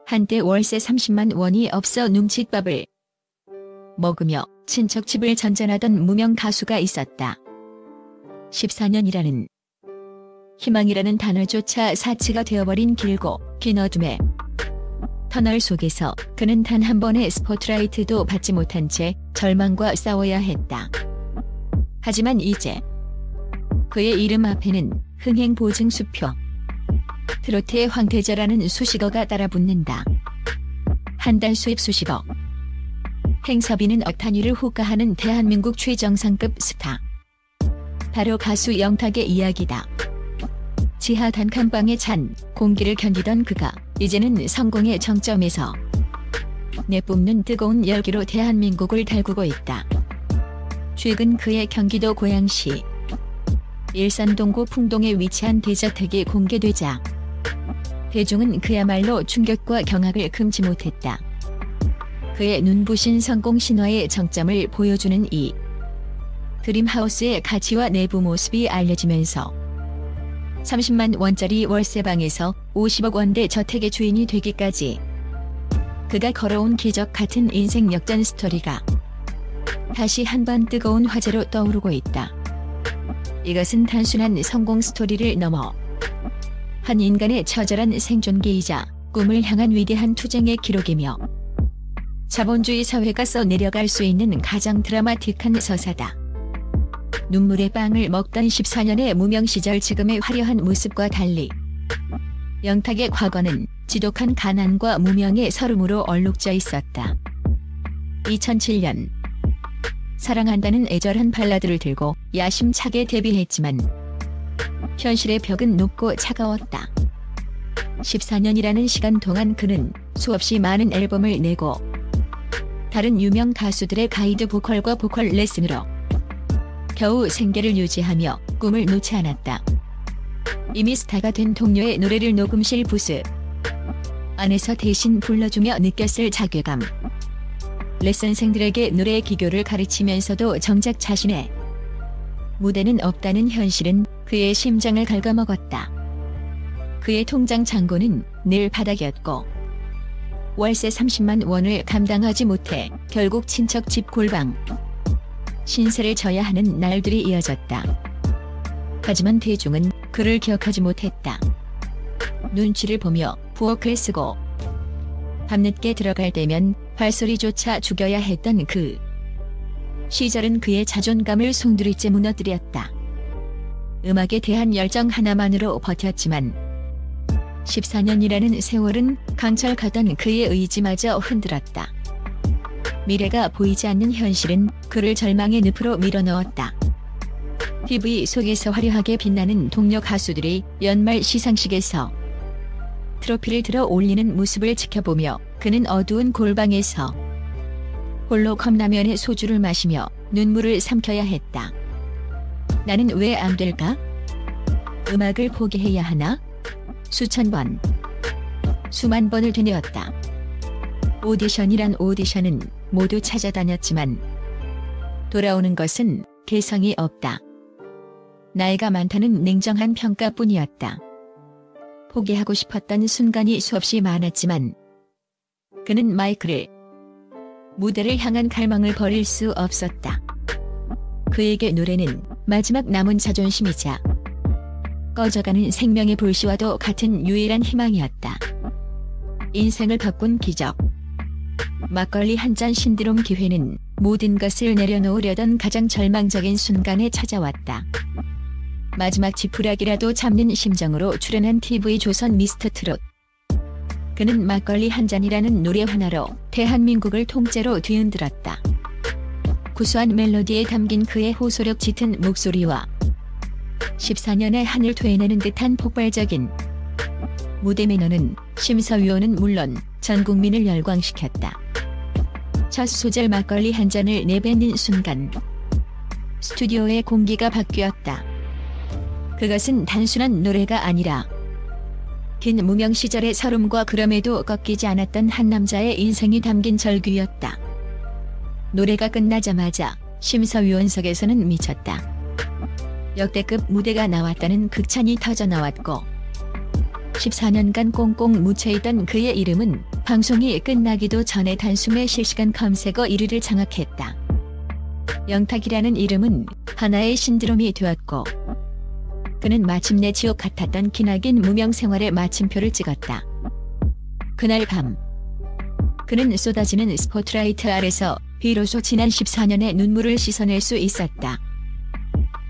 한때 월세 30만 원이 없어 눈칫밥을 먹으며 친척 집을 전전하던 무명 가수가 있었다. 14년이라는 희망이라는 단어조차 사치가 되어버린 길고 긴 어둠의 터널 속에서 그는 단 한 번의 스포트라이트도 받지 못한 채 절망과 싸워야 했다. 하지만 이제 그의 이름 앞에는 흥행보증수표, 트로트의 황태자라는 수식어가 따라붙는다. 한 달 수입 수십억, 행사비는 억 단위를 호가하는 대한민국 최정상급 스타. 바로 가수 영탁의 이야기다. 지하 단칸방에 찬 공기를 견디던 그가 이제는 성공의 정점에서 내뿜는 뜨거운 열기로 대한민국을 달구고 있다. 최근 그의 경기도 고양시 일산 동구 풍동에 위치한 대저택이 공개되자 대중은 그야말로 충격과 경악을 금치 못했다. 그의 눈부신 성공 신화의 정점을 보여주는 이 드림하우스의 가치와 내부 모습이 알려지면서 30만 원짜리 월세방에서 50억 원대 저택의 주인이 되기까지 그가 걸어온 기적 같은 인생 역전 스토리가 다시 한번 뜨거운 화제로 떠오르고 있다. 이것은 단순한 성공 스토리를 넘어 한 인간의 처절한 생존기이자 꿈을 향한 위대한 투쟁의 기록이며 자본주의 사회가 써내려갈 수 있는 가장 드라마틱한 서사다. 눈물의 빵을 먹던 14년의 무명 시절 지금의 화려한 모습과 달리 영탁의 과거는 지독한 가난과 무명의 서름으로 얼룩져 있었다. 2007년 사랑한다는 애절한 발라드를 들고 야심차게 데뷔했지만 현실의 벽은 높고 차가웠다. 14년이라는 시간 동안 그는 수없이 많은 앨범을 내고 다른 유명 가수들의 가이드 보컬과 보컬 레슨으로 겨우 생계를 유지하며 꿈을 놓지 않았다. 이미 스타가 된 동료의 노래를 녹음실 부스 안에서 대신 불러주며 느꼈을 자괴감. 레슨생들에게 노래의 기교를 가르치면서도 정작 자신의 무대는 없다는 현실은 그의 심장을 갉아먹었다. 그의 통장 잔고는 늘 바닥이었고 월세 30만 원을 감당하지 못해 결국 친척 집 골방 신세를 져야 하는 날들이 이어졌다. 하지만 대중은 그를 기억하지 못했다. 눈치를 보며 부엌을 쓰고 밤늦게 들어갈 때면 발소리조차 죽여야 했던 그 시절은 그의 자존감을 송두리째 무너뜨렸다. 음악에 대한 열정 하나만으로 버텼지만 14년이라는 세월은 강철가던 그의 의지마저 흔들었다. 미래가 보이지 않는 현실은 그를 절망의 늪으로 밀어넣었다. TV 속에서 화려하게 빛나는 동료 가수들이 연말 시상식에서 트로피를 들어 올리는 모습을 지켜보며 그는 어두운 골방에서 홀로 컵라면에 소주를 마시며 눈물을 삼켜야 했다. 나는 왜 안 될까? 음악을 포기해야 하나? 수천 번, 수만 번을 되뇌었다. 오디션이란 오디션은 모두 찾아다녔지만 돌아오는 것은 개성이 없다. 나이가 많다는 냉정한 평가뿐이었다. 포기하고 싶었던 순간이 수없이 많았지만 그는 마이크를, 무대를 향한 갈망을 버릴 수 없었다. 그에게 노래는 마지막 남은 자존심이자 꺼져가는 생명의 불씨와도 같은 유일한 희망이었다. 인생을 바꾼 기적. 막걸리 한 잔 신드롬 기회는 모든 것을 내려놓으려던 가장 절망적인 순간에 찾아왔다. 마지막 지푸라기라도 잡는 심정으로 출연한 TV 조선 미스터 트롯. 그는 막걸리 한 잔이라는 노래 하나로 대한민국을 통째로 뒤흔들었다. 구수한 멜로디에 담긴 그의 호소력 짙은 목소리와 14년의 한을 되뇌는 듯한 폭발적인 무대 매너는 심사위원은 물론 전 국민을 열광시켰다. 첫 소절 막걸리 한 잔을 내뱉는 순간 스튜디오의 공기가 바뀌었다. 그것은 단순한 노래가 아니라 긴 무명 시절의 서름과 그럼에도 꺾이지 않았던 한 남자의 인생이 담긴 절규였다. 노래가 끝나자마자 심사위원석에서는 미쳤다. 역대급 무대가 나왔다는 극찬이 터져나왔고 14년간 꽁꽁 묻혀있던 그의 이름은 방송이 끝나기도 전에 단숨에 실시간 검색어 1위를 장악했다. 영탁이라는 이름은 하나의 신드롬이 되었고 그는 마침내 지옥 같았던 기나긴 무명 생활에 마침표를 찍었다. 그날 밤 그는 쏟아지는 스포트라이트 아래서 비로소 지난 14년의 눈물을 씻어낼 수 있었다.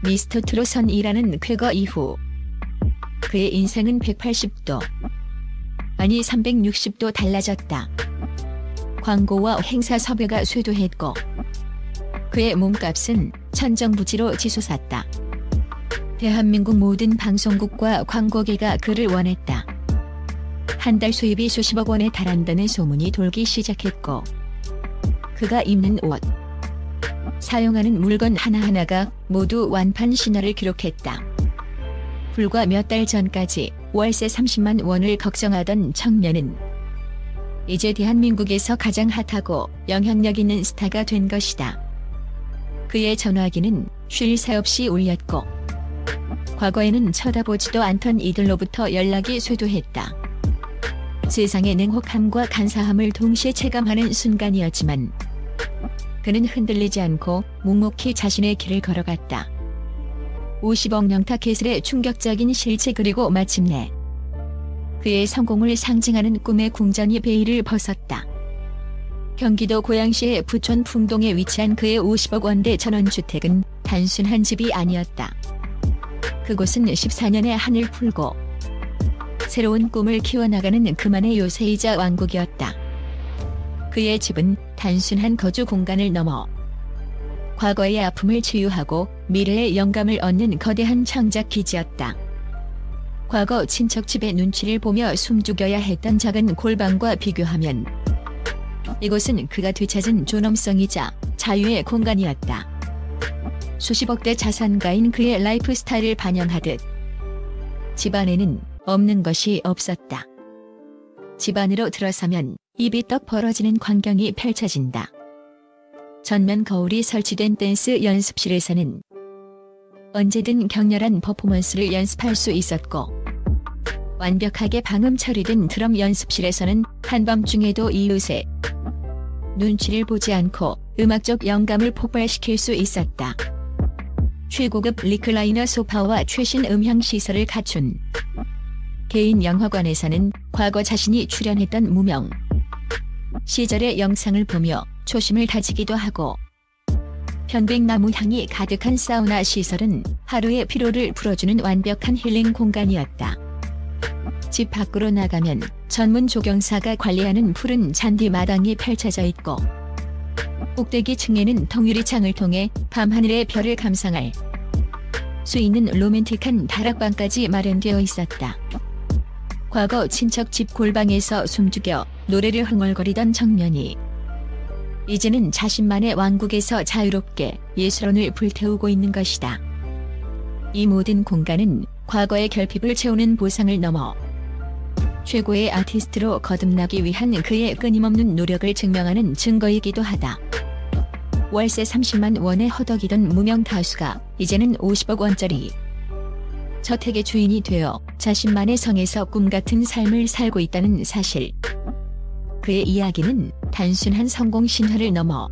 미스터 트롯 선이라는 쾌거 이후 그의 인생은 180도 아니 360도 달라졌다. 광고와 행사 섭외가 쇄도했고 그의 몸값은 천정부지로 치솟았다. 대한민국 모든 방송국과 광고계가 그를 원했다. 한 달 수입이 수십억 원에 달한다는 소문이 돌기 시작했고 그가 입는 옷, 사용하는 물건 하나하나가 모두 완판 신화를 기록했다. 불과 몇 달 전까지 월세 30만 원을 걱정하던 청년은 이제 대한민국에서 가장 핫하고 영향력 있는 스타가 된 것이다. 그의 전화기는 쉴 새 없이 울렸고 과거에는 쳐다보지도 않던 이들로부터 연락이 쇄도했다. 세상의 냉혹함과 간사함을 동시에 체감하는 순간이었지만 그는 흔들리지 않고 묵묵히 자신의 길을 걸어갔다. 50억 영탁 예슬의 충격적인 실체 그리고 마침내 그의 성공을 상징하는 꿈의 궁전이 베일을 벗었다. 경기도 고양시의 부천 풍동에 위치한 그의 50억 원대 전원주택은 단순한 집이 아니었다. 그곳은 14년의 한을 풀고 새로운 꿈을 키워나가는 그만의 요새이자 왕국이었다. 그의 집은 단순한 거주 공간을 넘어 과거의 아픔을 치유하고 미래의 영감을 얻는 거대한 창작 기지였다. 과거 친척집의 눈치를 보며 숨죽여야 했던 작은 골방과 비교하면 이곳은 그가 되찾은 존엄성이자 자유의 공간이었다. 수십억대 자산가인 그의 라이프 스타일을 반영하듯 집안에는 없는 것이 없었다. 집 안으로 들어서면 입이 떡 벌어지는 광경이 펼쳐진다. 전면 거울이 설치된 댄스 연습실에서는 언제든 격렬한 퍼포먼스를 연습할 수 있었고 완벽하게 방음 처리된 드럼 연습실에서는 한밤중에도 이웃의 눈치를 보지 않고 음악적 영감을 폭발시킬 수 있었다. 최고급 리클라이너 소파와 최신 음향 시설을 갖춘 개인 영화관에서는 과거 자신이 출연했던 무명 시절의 영상을 보며 초심을 다지기도 하고 편백나무 향이 가득한 사우나 시설은 하루의 피로를 풀어주는 완벽한 힐링 공간이었다. 집 밖으로 나가면 전문 조경사가 관리하는 푸른 잔디 마당이 펼쳐져 있고 꼭대기 층에는 통유리창을 통해 밤하늘의 별을 감상할 수 있는 로맨틱한 다락방까지 마련되어 있었다. 과거 친척집 골방에서 숨죽여 노래를 흥얼거리던 청년이 이제는 자신만의 왕국에서 자유롭게 예술혼을 불태우고 있는 것이다. 이 모든 공간은 과거의 결핍을 채우는 보상을 넘어 최고의 아티스트로 거듭나기 위한 그의 끊임없는 노력을 증명하는 증거이기도 하다. 월세 30만 원에 허덕이던 무명 가수가 이제는 50억 원짜리 저택의 주인이 되어 자신만의 성에서 꿈같은 삶을 살고 있다는 사실. 그의 이야기는 단순한 성공 신화를 넘어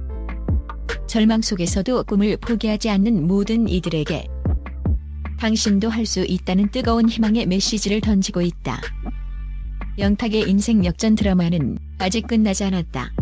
절망 속에서도 꿈을 포기하지 않는 모든 이들에게 당신도 할 수 있다는 뜨거운 희망의 메시지를 던지고 있다. 영탁의 인생 역전 드라마는 아직 끝나지 않았다.